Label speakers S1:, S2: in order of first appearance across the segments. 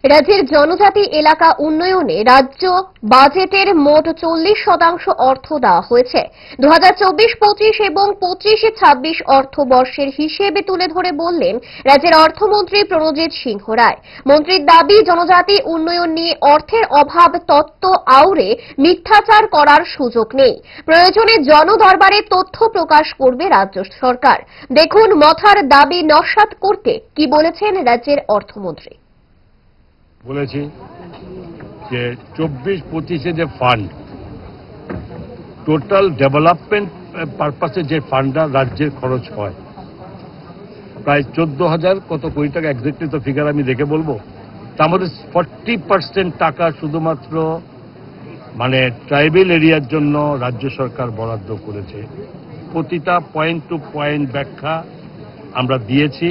S1: রাজ্যের জনজাতি এলাকা উন্নয়নে রাজ্য বাজেটের মোট 40% অর্থ দেওয়া হয়েছে। 2024-25 এবং 25-26 অর্থবর্ষের হিসেবে তুলে ধরে বললেন রাজ্যের অর্থমন্ত্রী প্রণজিৎ সিংহ রায়। মন্ত্রীর দাবি, জনজাতি উন্নয়ন নিয়ে অর্থের অভাব তত্ত্ব আউড়ে মিথ্যাচার করার সুযোগ নেই। প্রয়োজনে জনদরবারে তথ্য প্রকাশ করবে রাজ্য সরকার। দেখুন মথার দাবি নস্যাৎ করতে কি বলেছেন রাজ্যের অর্থমন্ত্রী।
S2: বলেছি যে 24-25 যে ফান্ড, টোটাল ডেভেলপমেন্ট পারপাসে যে ফান্ডটা রাজ্যের খরচ হয় প্রায় 14,000 কত কোটি টাকা, এক্স্যাক্টলি তো ফিগার আমি দেখে বলবো। তার মধ্যে 40% টাকা শুধুমাত্র মানে ট্রাইবেল এরিয়ার জন্য রাজ্য সরকার বরাদ্দ করেছে। প্রতিটা পয়েন্ট টু পয়েন্ট ব্যাখ্যা আমরা দিয়েছি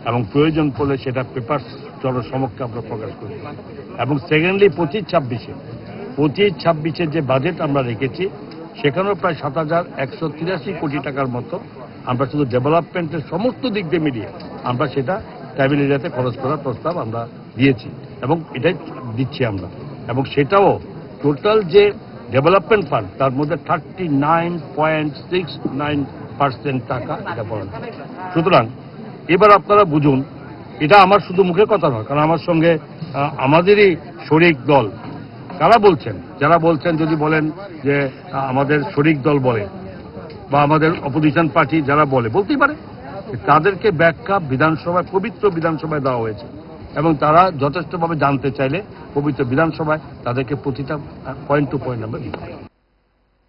S2: এবং প্রয়োজন পড়লে সেটা পেপার জনসমক্ষে আমরা প্রকাশ করি। এবং সেকেন্ডলি 25-26 যে বাজেট আমরা রেখেছি সেখানেও প্রায় 7,183 কোটি টাকার মতো আমরা শুধু ডেভেলপমেন্টের সমস্ত দিক দিয়ে মিলিয়ে আমরা সেটা ট্রাইবেল এরিয়াতে খরচ করার প্রস্তাব আমরা দিয়েছি এবং এটাই দিচ্ছি আমরা। এবং সেটাও টোটাল যে ডেভেলপমেন্ট ফান্ড তার মধ্যে 39.69% টাকা এটা বরাদ্দ। সুতরাং এবার আপনারা বুঝুন, এটা আমার শুধু মুখের কথা নয়, কারণ আমার সঙ্গে আমাদেরই শরিক দল কারা বলছেন, যারা বলছেন যদি বলেন যে আমাদের শরিক দল বলে বা আমাদের অপোজিশন পার্টি যারা বলে, বলতেই পারে, তাদেরকে ব্যাখ্যা বিধানসভায়, পবিত্র বিধানসভায় দেওয়া হয়েছে এবং তারা যথেষ্টভাবে জানতে চাইলে পবিত্র বিধানসভায় তাদেরকে প্রতিটা পয়েন্ট টু পয়েন্ট আমরা দিতে